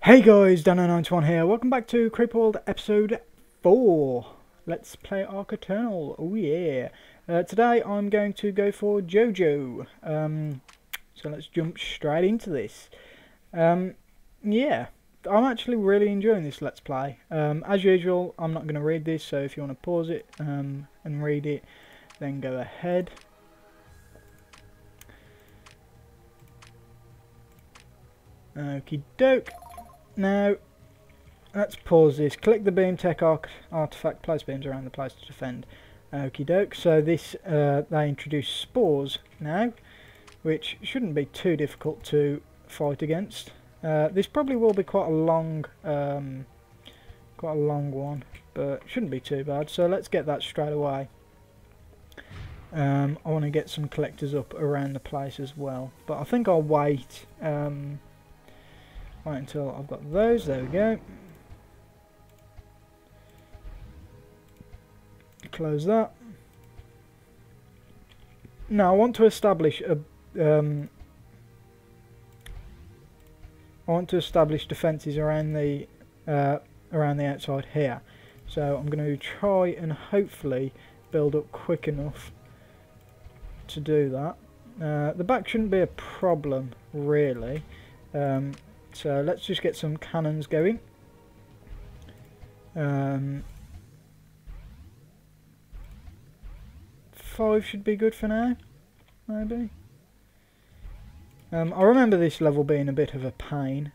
Hey guys, Dano91 here. Welcome back to Creeper World episode 4. Let's play Ark Eternal. Oh yeah. Today I'm going to go for Jojo. So let's jump straight into this. Yeah, I'm actually really enjoying this Let's Play. As usual, I'm not going to read this, so if you want to pause it and read it, then go ahead. Okie doke. Now, let's pause this. Click the beam tech artifact, place beams around the place to defend. Okie doke. So this, they introduce spores now, which shouldn't be too difficult to fight against. This probably will be quite a long one, but shouldn't be too bad. So let's get that straight away. I want to get some collectors up around the place as well, but I think I'll wait. Wait until I've got those. There we go. Close that. Now I want to establish a. I want to establish defences around the outside here. So I'm going to try and hopefully build up quick enough to do that. The back shouldn't be a problem really. So let's just get some cannons going. 5 should be good for now, maybe. I remember this level being a bit of a pain,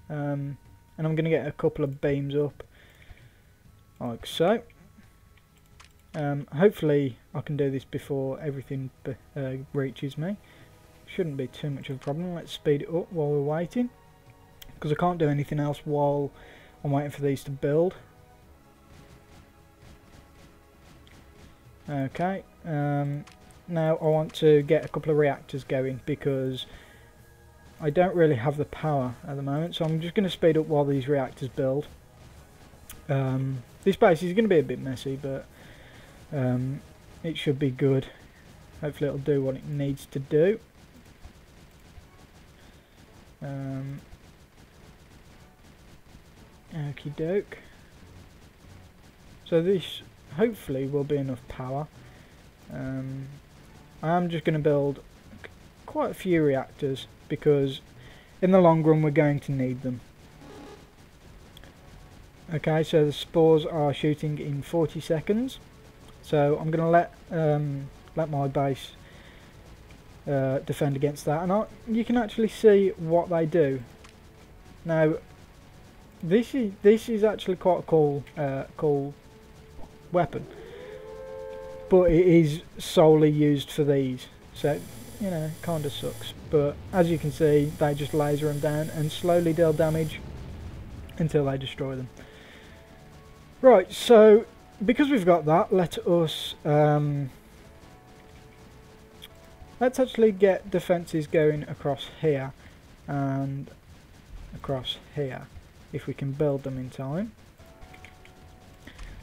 and I'm going to get a couple of beams up, like so. Hopefully I can do this before everything reaches me. Shouldn't be too much of a problem. Let's speed it up while we're waiting, because I can't do anything else while I'm waiting for these to build. Okay, now I want to get a couple of reactors going because I don't really have the power at the moment, so I'm just going to speed up while these reactors build. This base is going to be a bit messy, but it should be good. Hopefully it'll do what it needs to do. Okie doke. So this hopefully will be enough power. I am just going to build quite a few reactors because in the long run we're going to need them. Okay, so the spores are shooting in 40 seconds. So I'm going to let my base defend against that, and you can actually see what they do. Now this is actually quite a cool weapon, but it is solely used for these, so you know, it kind of sucks. But as you can see, they just laser them down and slowly deal damage until they destroy them. Right, so because we've got that, let us let's actually get defences going across here and across here, if we can build them in time.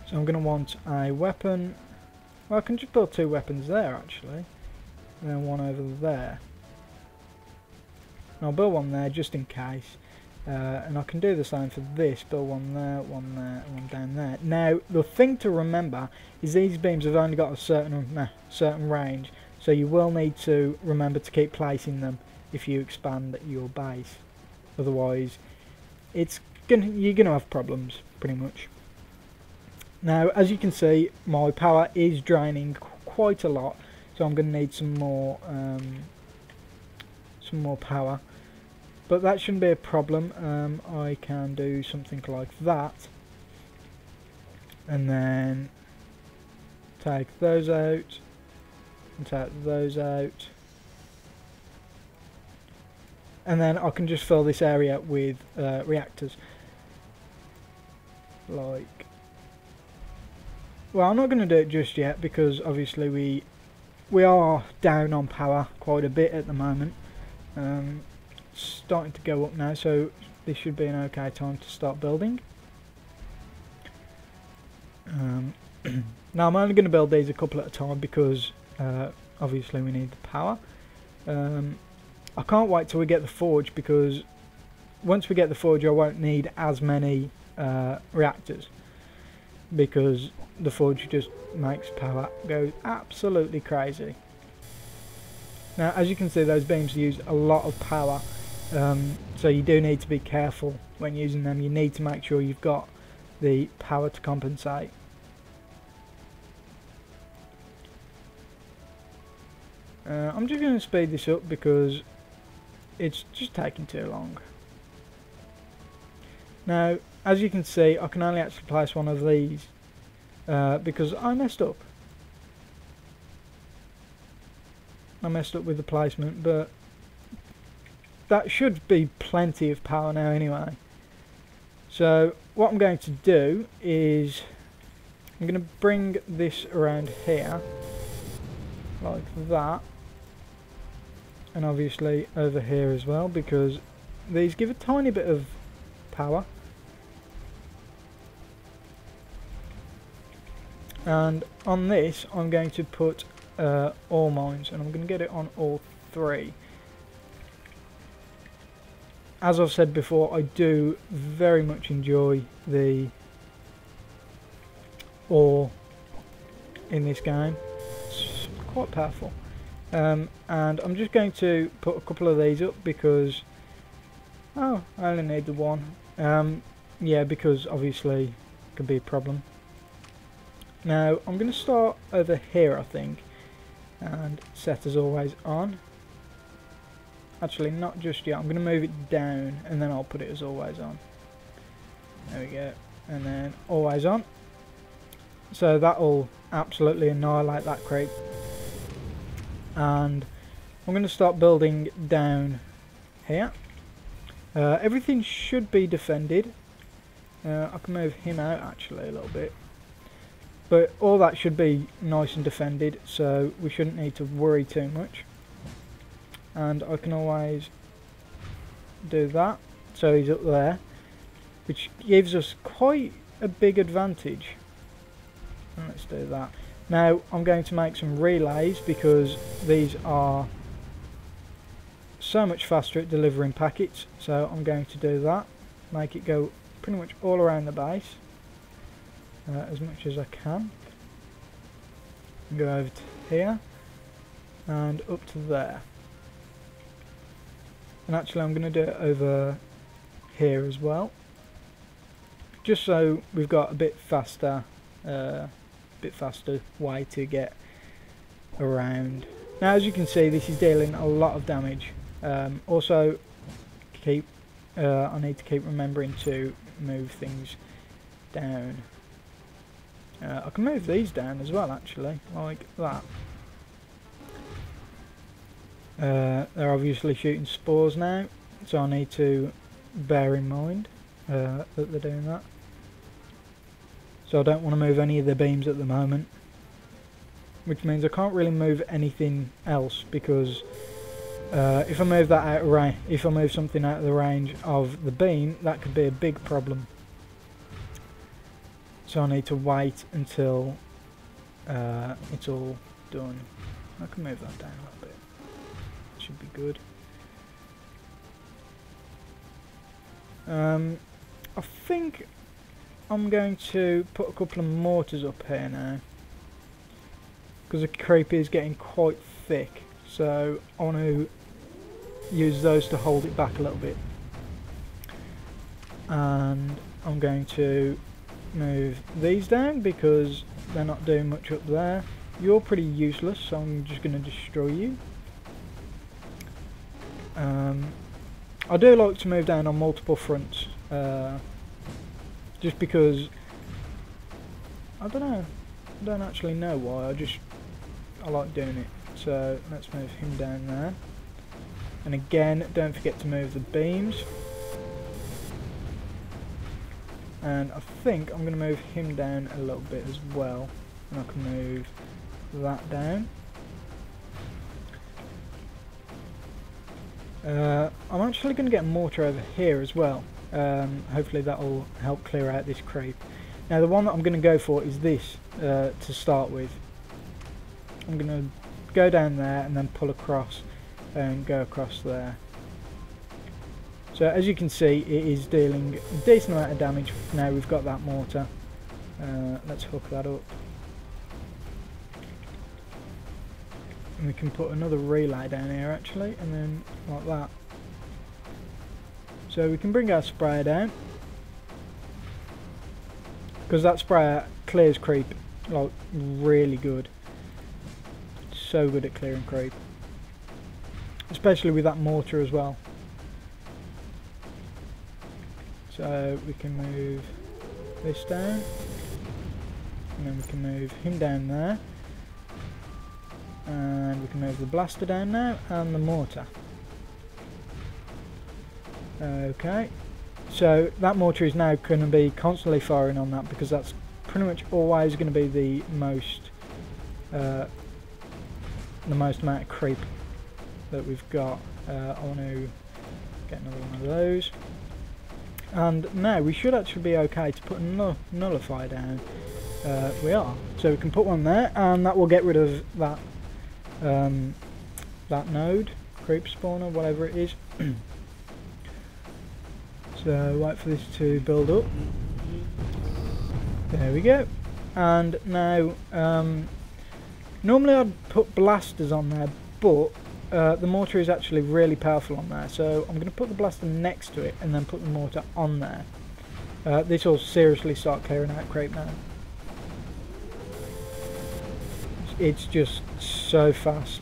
So I'm going to want a weapon. Well, I can just build 2 weapons there actually, and then 1 over there. And I'll build 1 there just in case, and I can do the same for this. Build 1 there, 1 there, and 1 down there. Now the thing to remember is these beams have only got a certain range, so you will need to remember to keep placing them if you expand your base. Otherwise, you're gonna have problems pretty much. Now, as you can see, my power is draining quite a lot, so I'm going to need some more power. But that shouldn't be a problem. I can do something like that, and then take those out, and take those out, and then I can just fill this area with reactors. Like. Well, I'm not going to do it just yet because obviously we are down on power quite a bit at the moment. It's starting to go up now, so this should be an okay time to start building. Now I'm only going to build these a couple at a time because obviously we need the power. I can't wait till we get the forge because once we get the forge, I won't need as many reactors, because the forge just makes power go absolutely crazy. Now, as you can see, those beams use a lot of power, so you do need to be careful when using them. You need to make sure you've got the power to compensate. I'm just going to speed this up because it's just taking too long. Now, as you can see, I can only actually place one of these because I messed up. I messed up with the placement, but that should be plenty of power now anyway. So what I'm going to do is I'm going to bring this around here like that, and obviously over here as well, because these give a tiny bit of power. And on this I'm going to put ore mines, and I'm going to get it on all three. As I've said before, I do very much enjoy the ore in this game. It's quite powerful. And I'm just going to put a couple of these up because, oh, I only need the one. Yeah, because obviously it could be a problem. Now I'm going to start over here, I think, and set as always on. Actually, not just yet. I'm going to move it down and then I'll put it as always on. There we go. And then always on. So that'll absolutely annihilate that creep. And I'm going to start building down here. Everything should be defended. I can move him out actually a little bit. But all that should be nice and defended, so we shouldn't need to worry too much. And I can always do that, so he's up there, which gives us quite a big advantage. And let's do that. Now I'm going to make some relays because these are so much faster at delivering packets, so I'm going to do that, make it go pretty much all around the base as much as I can. Go over to here and up to there. And actually I'm going to do it over here as well, just so we've got a bit faster way to get around. Now as you can see, this is dealing a lot of damage. Also I need to keep remembering to move things down. I can move these down as well actually, like that. They're obviously shooting spores now, so I need to bear in mind that they're doing that. So I don't want to move any of the beams at the moment, which means I can't really move anything else, because if I move that out of range, if I move something out of the range of the beam, that could be a big problem. So I need to wait until it's all done. I can move that down a little bit. Should be good. I think I'm going to put a couple of mortars up here now, because the creep is getting quite thick, so I want to use those to hold it back a little bit. And I'm going to move these down because they're not doing much up there. You're pretty useless, so I'm just going to destroy you. I do like to move down on multiple fronts, just because I don't actually know why, I like doing it. So let's move him down there, and again don't forget to move the beams. And I think I'm going to move him down a little bit as well, and I can move that down. I'm actually going to get a mortar over here as well. Hopefully that will help clear out this creep. Now the one that I'm going to go for is this to start with. I'm going to go down there and then pull across and go across there. So as you can see, it is dealing a decent amount of damage. Now we've got that mortar. Let's hook that up. And we can put another relay down here actually, and then like that. So we can bring our sprayer down, because that sprayer clears creep like really good. So good at clearing creep, especially with that mortar as well. So we can move this down, and then we can move him down there, and we can move the blaster down now, and the mortar. Okay, so that mortar is now going to be constantly firing on that, because that's pretty much always going to be the most amount of creep that we've got. I want to get another one of those, and now we should actually be okay to put a nullifier down. We are, so we can put one there, and that will get rid of that that node, creep spawner, whatever it is. So wait for this to build up. There we go. And now normally I'd put blasters on there, but the mortar is actually really powerful on there, so I'm going to put the blaster next to it and then put the mortar on there. This will seriously start clearing out creep now. It's just so fast.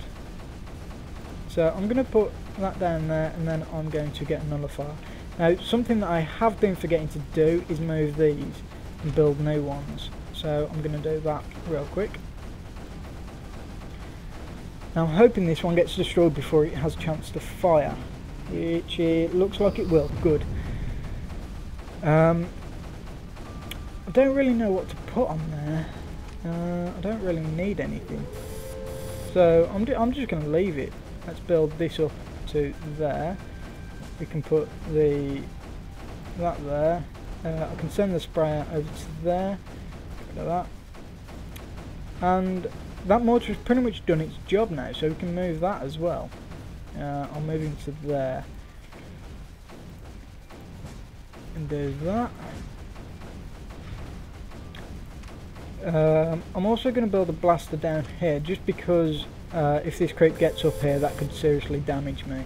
So I'm going to put that down there, and then I'm going to get a nullifier. Now something that I have been forgetting to do is move these and build new ones, so I'm going to do that real quick. Now I'm hoping this one gets destroyed before it has a chance to fire, which it looks like it will. Good. I don't really know what to put on there. I don't really need anything, so I'm just going to leave it. Let's build this up to there. We can put that there. I can send the sprayer over to there. Get rid of that. And that mortar has pretty much done its job now, so we can move that as well. I'll move him to there. And do that. I'm also going to build a blaster down here, just because if this creep gets up here, that could seriously damage me.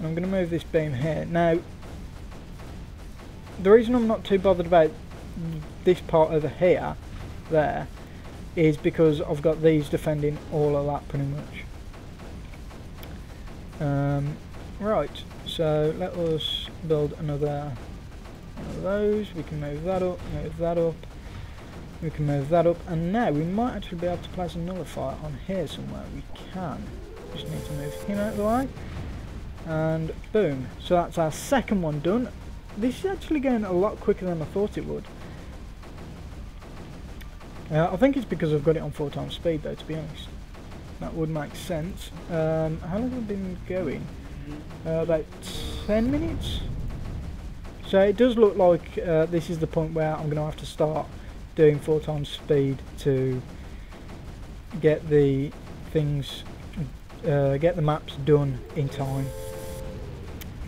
I'm going to move this beam here. Now, the reason I'm not too bothered about this part over here, there, is because I've got these defending all of that pretty much. Right, so let us build another one of those. We can move that up, we can move that up, and now we might actually be able to place a nullifier on here somewhere. We can. Just need to move him out of the way. And boom, so that's our second one done. This is actually going a lot quicker than I thought it would. I think it's because I've got it on 4x speed though, to be honest. That would make sense. How long have we been going? About 10 minutes? So it does look like this is the point where I'm going to have to start doing 4x speed to get the things, get the maps done in time.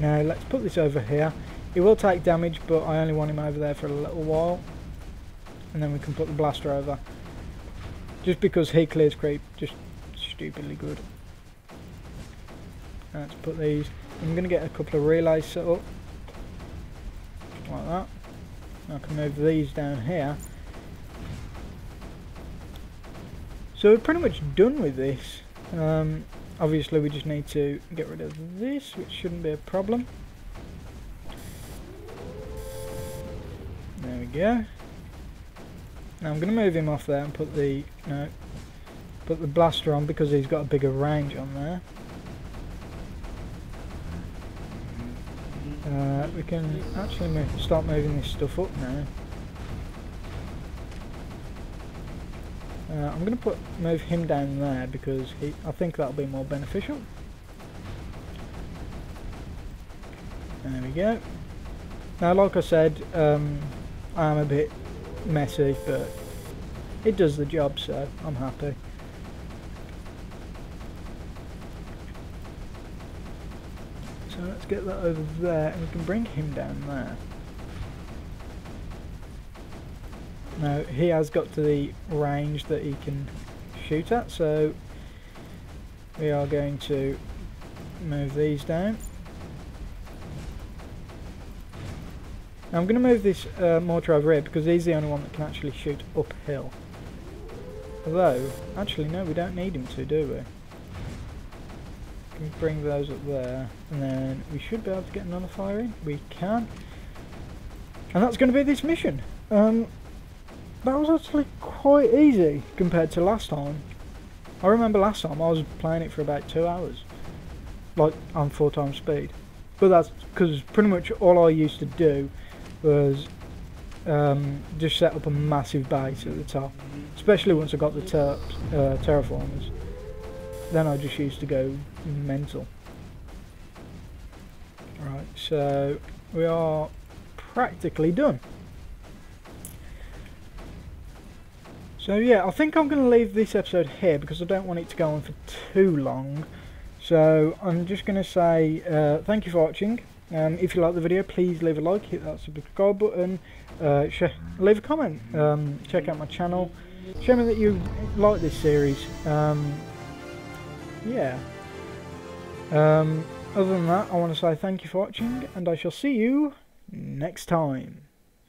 Now let's put this over here. It will take damage, but I only want him over there for a little while, and then we can put the blaster over, just because he clears creep just stupidly good. Let's put these. I'm going to get a couple of relays set up like that. I can move these down here. So we're pretty much done with this. Obviously we just need to get rid of this, which shouldn't be a problem. There we go. Now I'm going to move him off there and put the blaster on, because he's got a bigger range on there. We can actually start moving this stuff up now. I'm going to move him down there, because I think that'll be more beneficial. There we go. Now, like I said, I'm a bit messy, but it does the job, so I'm happy. get that over there, and we can bring him down there. Now he has got to the range that he can shoot at, so we are going to move these down. Now I'm going to move this mortar over here because he's the only one that can actually shoot uphill. Although, actually no, we don't need him to, do we? Can bring those up there, and then we should be able to get another fire in. We can. And that's going to be this mission. That was actually quite easy compared to last time. I remember last time I was playing it for about 2 hours. Like, on 4 times speed. But that's because pretty much all I used to do was just set up a massive base at the top. Especially once I got the terraformers. Then I just used to go mental. Right, so we are practically done. So yeah, I think I'm going to leave this episode here because I don't want it to go on for too long. So I'm just going to say thank you for watching. If you like the video, please leave a like, hit that subscribe button, leave a comment, check out my channel, show me that you like this series. Yeah. Other than that, I want to say thank you for watching, and I shall see you next time.